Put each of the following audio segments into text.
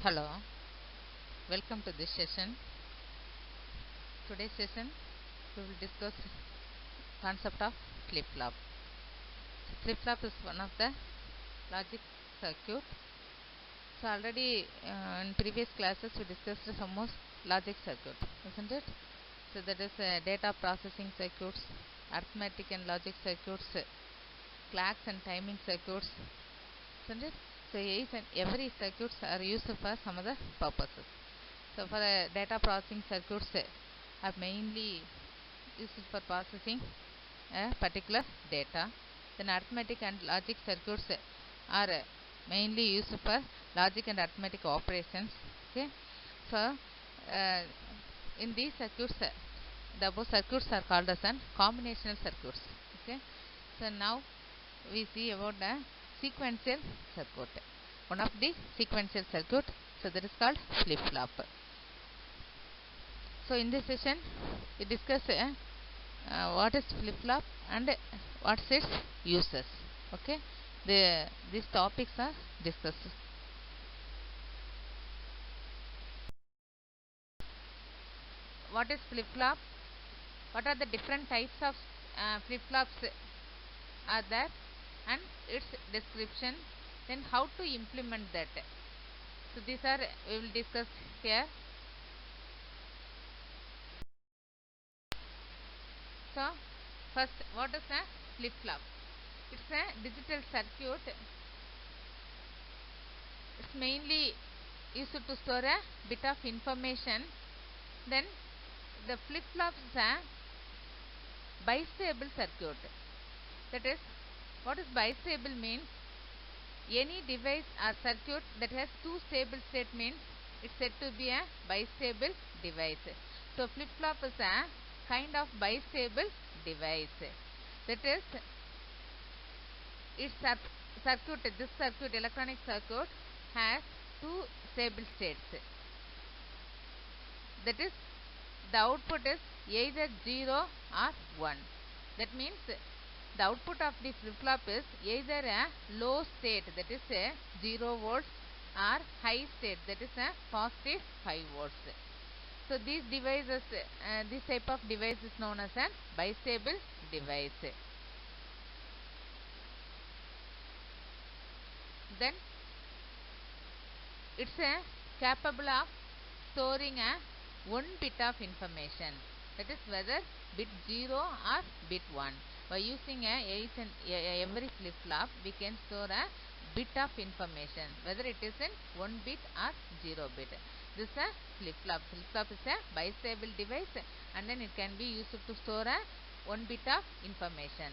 Hello, welcome to this session. Today's session we will discuss concept of flip-flop. Flip-flop is one of the logic circuit. So already in previous classes we discussed some more logic circuit, isn't it? So that is data processing circuits, arithmetic and logic circuits, clocks and timing circuits, isn't it? So each and every circuits are used for some other purposes. So for data processing circuits are mainly used for processing a particular data. Then arithmetic and logic circuits are mainly used for logic and arithmetic operations. Okay. So in these circuits, the above circuits are called as combinational circuits. Okay. So now we see about the sequential circuit. One of the sequential circuit, so that is called flip-flop. So in this session we discuss what is flip-flop and what's its uses. Okay, these topics are discussed. What is flip-flop? What are the different types of flip-flops are there, and its description, then how to implement that. So these are we will discuss here. So first, what is a flip-flop? It's a digital circuit. It's mainly used to store a bit of information. Then the flip-flop is a bistable circuit. That is, what is bistable means? Any device or circuit that has two stable state means it's said to be a bistable device. So flip-flop is a kind of bistable device. That is, its circuit, this circuit, electronic circuit, has two stable states. That is, the output is either 0 or 1. That means the output of the flip-flop is either a low state, that is a 0 volts, or high state, that is a positive 5 volts. So these devices, this type of device is known as a bistable device. Then it's capable of storing a one bit of information, that is whether bit 0 or bit 1. By using every flip-flop we can store a bit of information, whether it is in 1 bit or 0 bit. This is a flip-flop. Flip-flop is a bistable device, and then it can be used to store a 1 bit of information.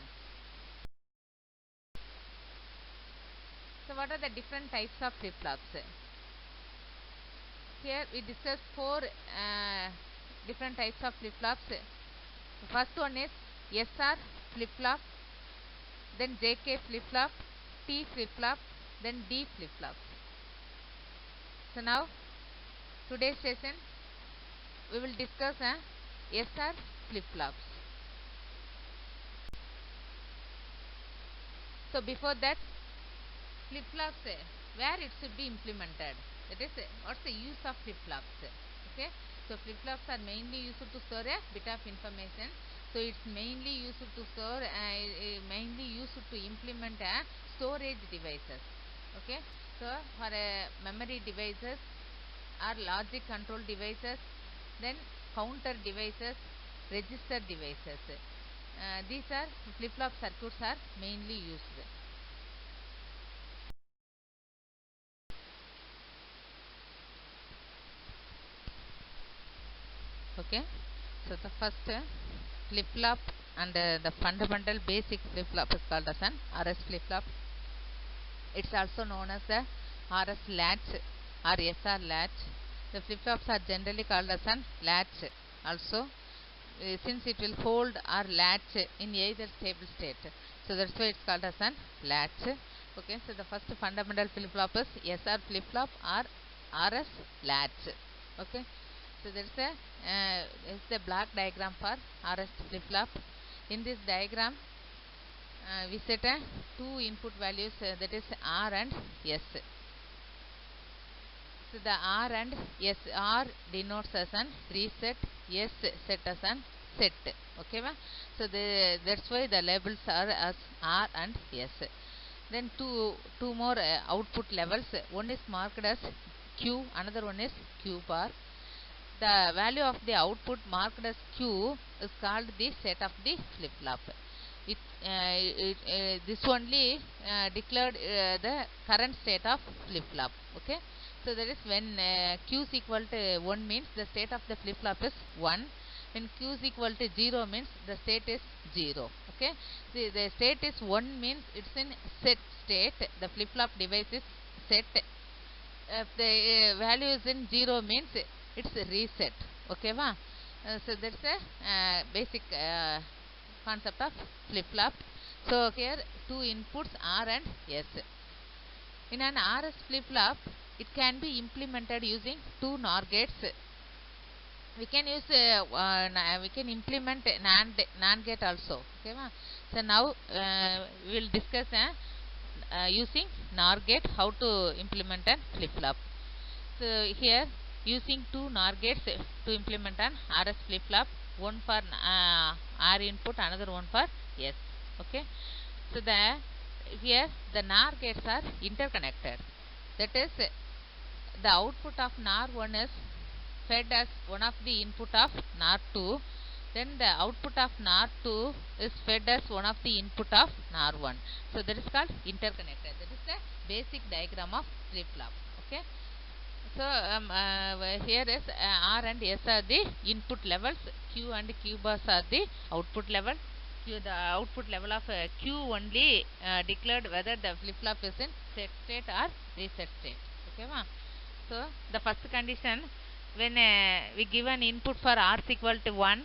So what are the different types of flip-flops? Here we discuss four different types of flip-flops. The first one is SR flip-flop, then JK flip-flop, T flip-flop, then D flip-flop. So now today's session we will discuss SR flip-flops. So before that, flip-flops, where it should be implemented, that is, what's the use of flip-flops? Okay, so flip-flops are mainly used to store a bit of information. So it's mainly used to store, mainly used to implement storage devices. Okay, so for memory devices or logic control devices, then counter devices, register devices. These are flip-flop circuits are mainly used. Okay, so the first flip-flop and the fundamental basic flip-flop is called as an RS flip-flop. It's also known as the RS latch or SR latch. The flip-flops are generally called as an latch also, since it will hold or latch in either stable state. So that's why it's called as an latch. Okay, so the first fundamental flip-flop is SR flip-flop or RS latch. Okay, so there's a black diagram for RS flip-flop. In this diagram we set two input values, that is R and S. So the R and S, R denotes as an reset, S set as an set. Okay, so that's why the labels are as R and S. Then two more output levels. One is marked as Q, another one is Q bar. The value of the output marked as Q is called the set of the flip flop. This only declared the current state of flip flop. Okay, so that is when Q is equal to 1 means the state of the flip flop is 1. When Q is equal to 0 means the state is 0. Okay, the state is 1 means it's in set state. The flip flop device is set. If the value is in 0 means it's reset. Okay, so that's a basic concept of flip flop. So here two inputs R and S. In an RS flip flop, it can be implemented using two NOR gates. We can use we can implement NAND gate also. Okay, so now we will discuss using NOR gate how to implement a flip flop. So here using two NOR gates to implement an RS flip flop, one for R input, another one for S. Okay, so here the NOR gates are interconnected. That is, the output of NOR 1 is fed as one of the input of NOR 2. Then the output of NOR 2 is fed as one of the input of NOR 1. So that is called interconnected. That is the basic diagram of flip flop. Okay. So here is R and S are the input levels. Q and Q bars are the output level. The output level of Q only declared whether the flip flop is in set state or reset state. Okay, so the first condition, when we give an input for R is equal to 1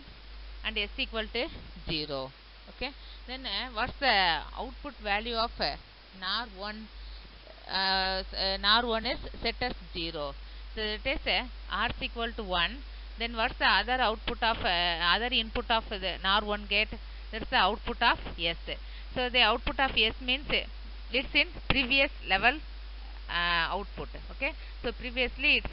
and S equal to 0. Okay, then what's the output value of NOR 1? NOR 1 is set as 0. So it is R is equal to 1. Then what's the other output of other input of the NOR 1 gate? That's the output of S. So the output of S means it's in previous level output. Okay, so previously it's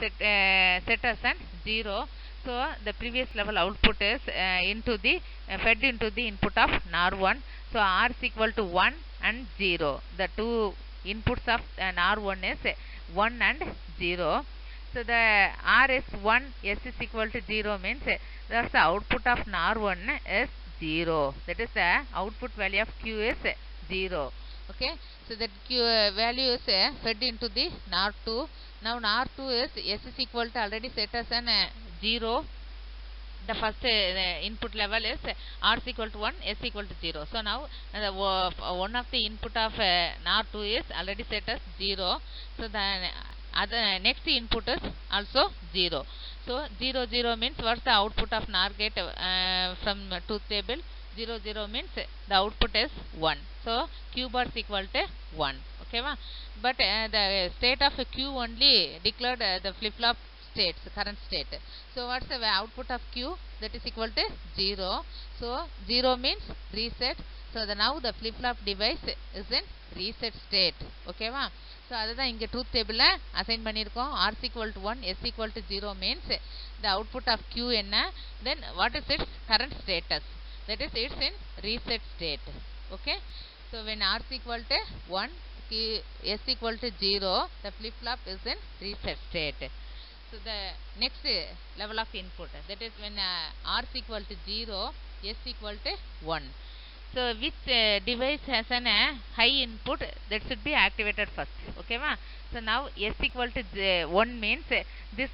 set as an 0. So the previous level output is into the fed into the input of NOR 1. So R is equal to 1 and 0. The two inputs of NOR 1 is 1 and 0. So the R is 1, S is equal to 0 means thus the output of NOR 1 is 0. That is the output value of Q is 0. Okay, so that Q value is fed into the NOR 2. Now NOR 2 is S is equal to already set as an 0. The first input level is R is equal to 1, S equal to 0. So now one of the input of NOR 2 is already set as 0. So the other next input is also 0. So 0 0 means what's the output of NOR gate from truth table? 0 0 means the output is 1. So Q bar is equal to 1. Okay, but the state of Q only declared the flip flop states, current state. So what's the output of Q? That is equal to 0. So 0 means reset. So now the flip flop device is in reset state. Okay, so அதுதான் இங்க truth table assign பண்ணிருக்கோம். R is equal to 1, S equal to 0 means the output of Q என்ன? Then what is its current status? That is it's in reset state. Okay, so when R is equal to 1, S equal to 0, the flip flop is in reset state. So the next level of input, that is when R is equal to 0, S equal to 1. So which device has an high input, that should be activated first. Okay, so now S equal to 1 means this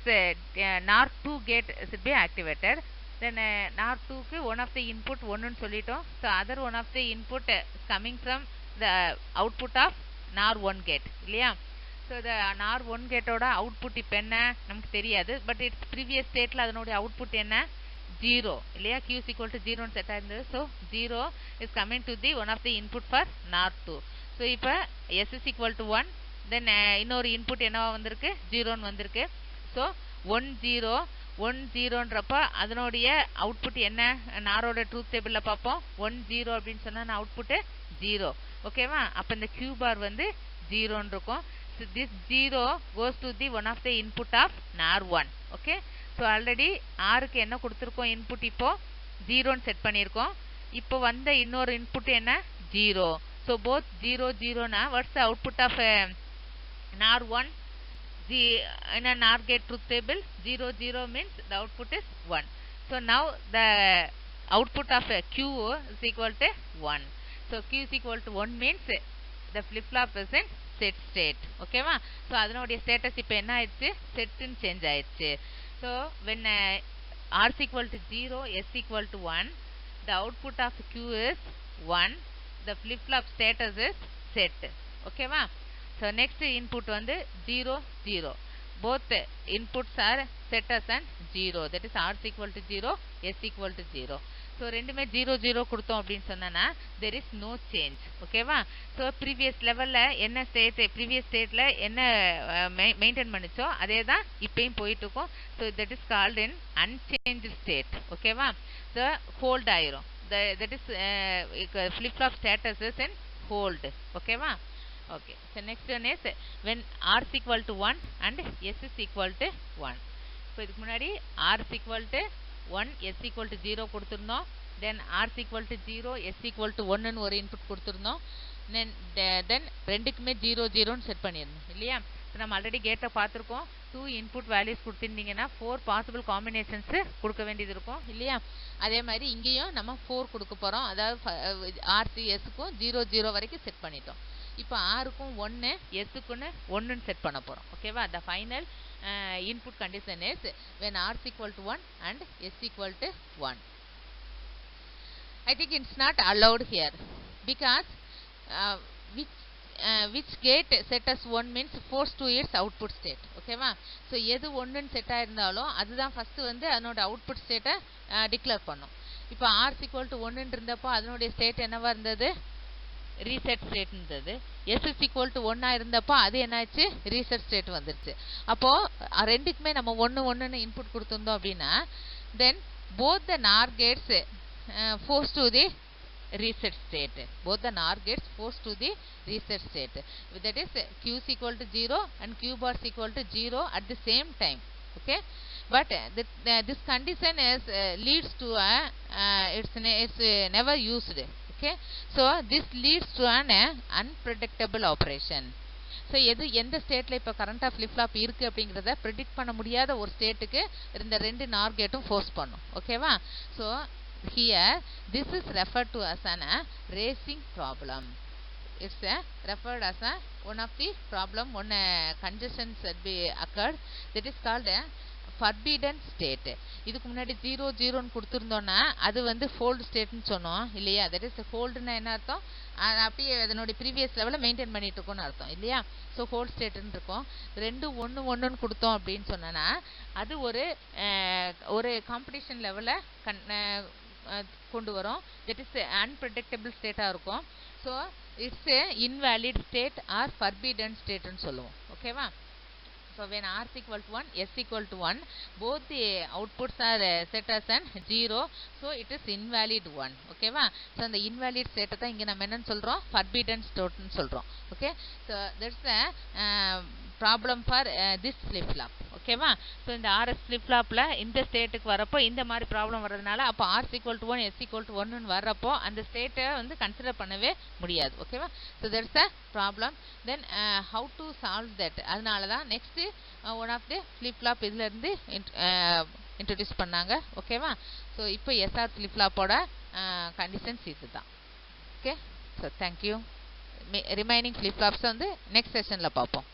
NOR 2 gate should be activated. Then NOR 2 ku one of the input 1 nu sollitom. So other one of the input coming from the output of NOR 1 gate இல்லையா? So the NOR 1 gate ஓட output இப்ப என்ன நமக்கு தெரியாது, but its previous stateல அதனோட output என்ன 0 இல்லையா? Q is equal to 0 னு set ஆயிருந்தது. So 0 is coming to the one of the input for NOR 2. So இப்ப S is equal to 1, then இன்னொரு input என்னவா வந்திருக்கு 0 னு வந்திருக்கு. So 1 0 1 0ன்றப்ப அதனுடைய அவுட்புட் என்ன நாரோட ட்ரூத் டேபிள்ல பாப்போம். 1 0 அப்படினு சொன்னா அவுட்புட் 0. ஓகேவா? அப்ப இந்த Q பார் வந்து 0 ன்னு இருக்கும். this 0 goes to the one of the input of NAR 1. Okay, so already R க்கு என்ன கொடுத்திருக்கோம் input இப்போ 0 ன்னு செட் பண்ணியிருக்கோம். இப்போ வந்த இன்னொரு input என்ன 0. so both 0 0 na what's the output of NAR 1? In a NAR gate truth table 0 0 means the output is 1. so now the output of Q is equal to 1. so Q is equal to 1 means the flip flop is in set state. okay va? so அதனுடைய status இப்போ என்ன ஆயிடுச்சு set ன்னு change ஆயிடுச்சு. so when R is equal to 0 S equal to 1 the output of Q is 1. the flip flop status is set. okay va? so next input வந்து 0 0. both inputs are set as an 0, that is R is equal to 0 S equal to 0. so ரெண்டுமே 0 0 கொடுத்தோம் அப்படினு சொன்னானா there is no change. ஓகேவா? so previous levelல என்ன state previous stateல என்ன maintain பண்ணிச்சோ அதே தான் இப்பயும் போயிட்டு இருக்கும். so that is called in unchanged state. ஓகேவா? so hold ஆயிரும். that is flip flop status is in hold. ஓகேவா? okay, so next one is when R is equal to 1 and S is equal to 1. so இதுக்கு முன்னாடி R is equal to 1 S equal to 0 கொடுத்திருந்தோம். then R is equal to 0 S equal to 1 ன்னு ஒரு input கொடுத்திருந்தோம். then ரெண்டுக்குமே 0 0 ன்னு set பண்ணிருந்தோம் இல்லையா? நம்ம already கேட்ட பார்த்திருக்கோம். 2 இன்புட் வேல்யூஸ் கொடுத்திருந்தீங்கன்னா 4 பாசிபிள் காம்பினேஷன்ஸ் கொடுக்க வேண்டியது இருக்கும் இல்லையா? அதே மாதிரி இங்கேயும் நம்ம 4 கொடுக்க போறோம். அதாவது RCS க்கும் 0 0 வரைக்கும் செட் பண்ணிட்டோம். இப்போ R க்கும் 1 S க்கும் 1 ன்னு செட் பண்ண போறோம். ஓகேவா? the final input condition is when R is equal to 1 and S equal to 1. I think it's not allowed here because which gate set as 1 means force to its output state. ஓகேவா? so எது 1 ன்னு set ஆயிருந்தாலும் அதுதான் first வந்து அதனோட output ஸ்டேட்டை declare பண்ணும். இப்போ R is equal to 1 ன்னு இருந்தப்போ அதனுடைய ஸ்டேட் என்னவா இருந்தது? ரீசெட் ஸ்டேட் இருந்தது. S is equal to 1 இருந்தப்போ அது என்னாச்சு? ரீசெட் ஸ்டேட் வந்துருச்சு. அப்போ ரெண்டுக்குமே நம்ம 1 1 ன்னு இன்புட் கொடுத்திருந்தோம் அப்படின்னா then both the NOR gates force to the reset state. both the NOR gates force to the reset state. that is Q is equal to 0 and Q bar is equal to 0 at the same time. okay, but this condition is leads to it's never used. okay, so this leads to an unpredictable operation. so எந்த ஸ்டேட்ல இப்ப கரண்டா flip flop இருக்கு அப்படிங்கறத predict பண்ண முடியாத ஒரு ஸ்டேட்டுக்கு இந்த ரெண்டு NOR கேட்டும் ஃபோர்ஸ் பண்ணும். ஓகேவா? so here this is referred to as an racing problem. it's referred as one of the problem when congestions be occurred, that is called a forbidden state. இதுக்கு முன்னாடி 0 0 ன்னு கொடுத்திருந்தோம்னா அது வந்து fold state ன்னு சொன்னோம் இல்லையா? that is hold னா என்ன அர்த்தம்? அப்படியே அதனோட previous level மெயின்டைன் பண்ணிட்டு இருக்கோம்னு அர்த்தம் இல்லையா? so hold state ன்னு இருக்கும். ரெண்டு 1 1 ன்னு கொடுத்தோம் அப்படின்னு சொன்னனா அது ஒரு காம்படிஷன் லெவல்ல கொண்டு வரும். that is unpredictable state ஆ இருக்கும். so it's a invalid state or forbidden state ன்னு சொல்லுவோம். ஓகேவா? so when R is equal to 1 S equal to 1 both the outputs are set as an 0, so it is invalid one. ஓகேவா? so அந்த invalid state தான் இங்க நம்ம என்னன்னு சொல்றோம்? forbidden state ன்னு சொல்றோம். okay, so that's a problem for this flip flop. ஓகேவா? so இந்த RS flip flopல இந்த ஸ்டேட்டுக்கு வரப்போ இந்த மாதிரி ப்ராப்ளம் வரதுனால அப்போ R is equal to 1 S equal to 1 ன்னு வரப்போ அந்த ஸ்டேட்டை வந்து கன்சிடர் பண்ணவே முடியாது. ஓகேவா? so there's a problem. then how to solve that? அதனால தான் next one of the flip flop இதுல இருந்து இன்ட்ரோ듀ce பண்ணாங்க. ஓகேவா? so இப்போ SR flip flopோட கண்டிஷன்ஸ் இதுதான். okay, so thank you. remaining flip flops வந்து next sessionல பார்ப்போம்.